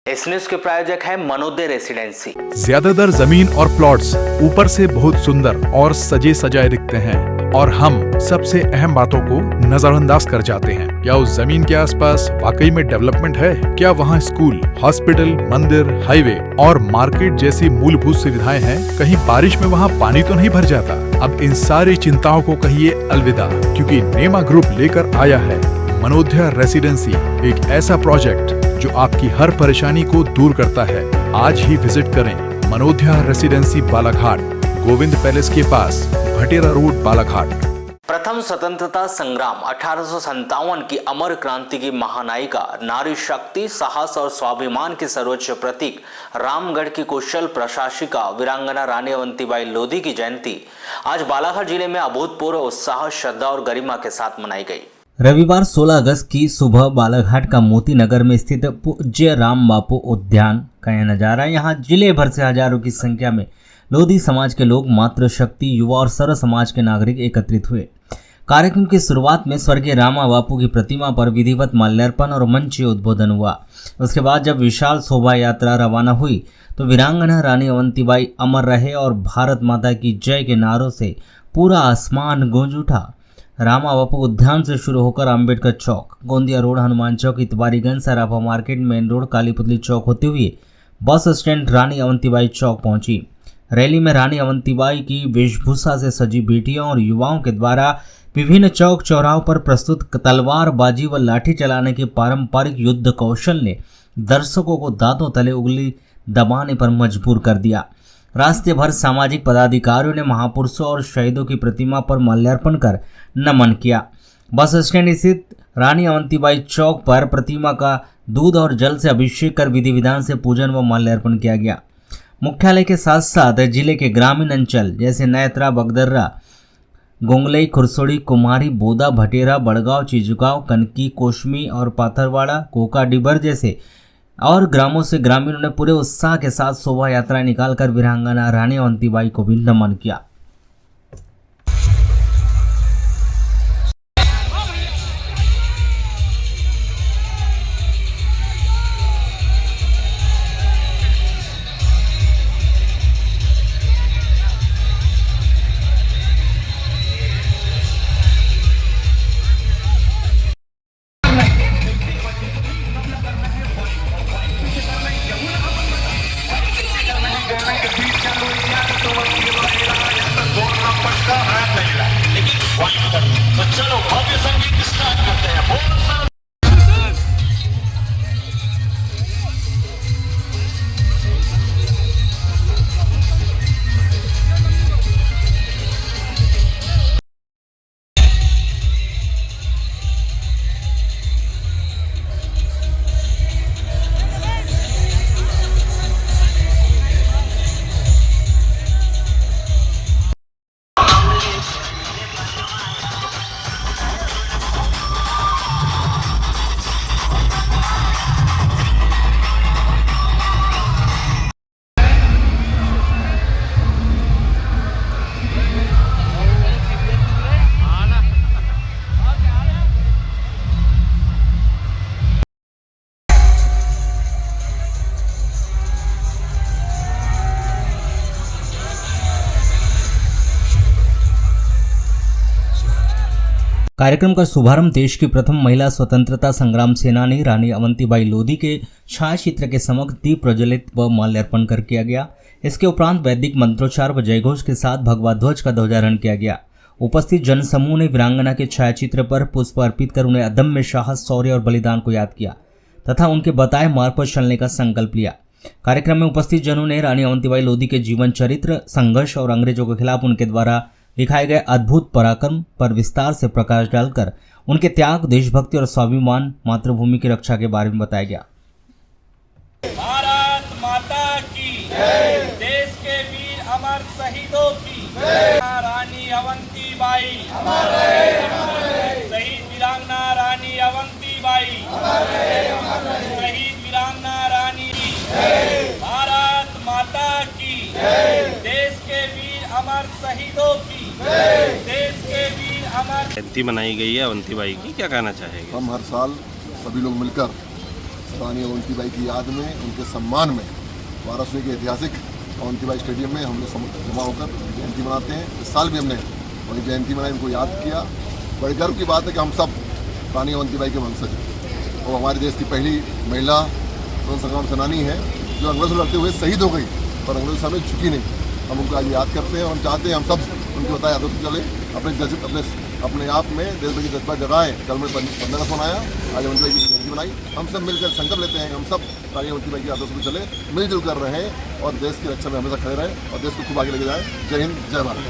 इस न्यूज के प्रायोजक है मनोदय रेसिडेंसी। ज्यादातर जमीन और प्लॉट्स ऊपर से बहुत सुंदर और सजे सजाए दिखते हैं और हम सबसे अहम बातों को नजरअंदाज कर जाते हैं। क्या उस जमीन के आसपास वाकई में डेवलपमेंट है? क्या वहाँ स्कूल, हॉस्पिटल, मंदिर, हाईवे और मार्केट जैसी मूलभूत सुविधाएं हैं? कहीं बारिश में वहाँ पानी तो नहीं भर जाता? अब इन सारी चिंताओं को कहिए अलविदा, क्योंकि नेमा ग्रुप लेकर आया है मनोदय रेसिडेंसी, एक ऐसा प्रोजेक्ट जो आपकी हर परेशानी को दूर करता है। आज ही विजिट करें मनोदय रेसिडेंसी बालाघाट, गोविंद पैलेस के पास, भटेरा रोड, बालाघाट। प्रथम स्वतंत्रता संग्राम 1857 की अमर क्रांति की महानायिका, नारी शक्ति, साहस और स्वाभिमान के सर्वोच्च प्रतीक, रामगढ़ की कुशल प्रशासिका वीरांगना रानी अवंतीबाई लोधी की जयंती आज बालाघाट जिले में अभूतपूर्व उत्साह, श्रद्धा और गरिमा के साथ मनाई गई। रविवार 16 अगस्त की सुबह बालाघाट का मोती नगर में स्थित पूज्य राम बापू उद्यान का यह नजारा, यहाँ जिले भर से हजारों की संख्या में लोधी समाज के लोग, मातृशक्ति, युवा और सर्व समाज के नागरिक एकत्रित हुए। कार्यक्रम की शुरुआत में स्वर्गीय रामा बापू की प्रतिमा पर विधिवत माल्यार्पण और मंच उद्बोधन हुआ। उसके बाद जब विशाल शोभा यात्रा रवाना हुई तो वीरांगना रानी अवंतीबाई अमर रहे और भारत माता की जय के नारों से पूरा आसमान गूंज उठा। रामा बापू उद्यान से शुरू होकर अंबेडकर चौक, गोंदिया रोड, हनुमान चौक, इतवारीगंज, सराफा मार्केट, मेन रोड, कालीपुतली चौक होते हुए बस स्टैंड रानी अवंतीबाई चौक पहुंची। रैली में रानी अवंतीबाई की वेशभूषा से सजी बेटियों और युवाओं के द्वारा विभिन्न चौक चौराहों पर प्रस्तुत तलवारबाजी व लाठी चलाने के पारंपरिक युद्ध कौशल ने दर्शकों को दांतों तले उंगली दबाने पर मजबूर कर दिया। रास्ते भर सामाजिक पदाधिकारियों ने महापुरुषों और शहीदों की प्रतिमा पर माल्यार्पण कर नमन किया। बस स्टैंड स्थित रानी अवंतीबाई चौक पर प्रतिमा का दूध और जल से अभिषेक कर विधि विधान से पूजन व माल्यार्पण किया गया। मुख्यालय के साथ साथ जिले के ग्रामीण अंचल जैसे नैत्रा, बगदर्रा, गोंगलई, खुरसोड़ी, कुमारी, बोदा, भटेरा, बड़गांव, चिजुगांव, कनकी, कोशमी और पाथरवाड़ा, कोका, डिबर जैसे और ग्रामों से ग्रामीणों ने पूरे उत्साह के साथ शोभा यात्रा निकालकर वीरांगना रानी अवंतीबाई को भी नमन किया। कार्यक्रम का शुभारंभ देश की प्रथम महिला स्वतंत्रता संग्राम सेनानी रानी अवंतीबाई लोधी के छायाचित्र के समक्ष दीप प्रज्वलित व माल्यार्पण कर किया गया। इसके उपरांत वैदिक मंत्रोच्चार व जयघोष के साथ भगवा ध्वज का ध्वजारोहण किया गया। उपस्थित जनसमूह ने वीरांगना के छायाचित्र पर पुष्प अर्पित कर उन्हें अदम्य साहस, शौर्य और बलिदान को याद किया तथा उनके बताए मार्ग पर चलने का संकल्प लिया। कार्यक्रम में उपस्थित जनों ने रानी अवंतीबाई लोधी के जीवन चरित्र, संघर्ष और अंग्रेजों के खिलाफ उनके द्वारा दिखाए गए अद्भुत पराक्रम पर विस्तार से प्रकाश डालकर उनके त्याग, देशभक्ति और स्वाभिमान, मातृभूमि की रक्षा के बारे में बताया गया। भारत माता की जय, देश के वीर अमर शहीदों की जय, रानी अवंतीबाई अमर रहे, शहीद वीरांगना रानी अवंतीबाई अमर रहे, शहीद वीरांगना रानी की जय, भारत माता की जय, देश के वीर अमर शहीदों की जय, देश के वीर अमर। जयंती मनाई गई है अवंतीबाई की, क्या कहना चाहेंगे? हम हर साल सभी लोग मिलकर रानी अवंतीबाई की याद में, उनके सम्मान में वाराणसी के ऐतिहासिक अवंतीबाई स्टेडियम में हम लोग जमा होकर जयंती मनाते हैं। इस साल भी हमने वही जयंती मनाई, उनको याद किया। बड़े गर्व की बात है कि हम सब रानी अवंतीबाई के वंशज हैं। वो हमारे देश की पहली महिला स्वतंत्रता संग्राम सेनानी है जो अंग्रेजों से लड़ते हुए शहीद हो गई, पर अंग्रेजों के सामने झुकी नहीं। हम उनको आज याद करते हैं और हम चाहते हैं हम सब उनके बताए आदत चले, अपने आप में देशभक्ति की जज्बा जगाएं। कल में 15 अगस्त मनाया, आज अवंतीबाई की जयंती मनाई। हम सब मिलकर संकल्प लेते हैं कि हम सब रानी अवंतीबाई की आदर्श में चले, मिलजुल कर रहें और देश की रक्षा में हमेशा खड़े रहें और देश को खूब आगे लेके जाएं। जय हिंद, जय भारत।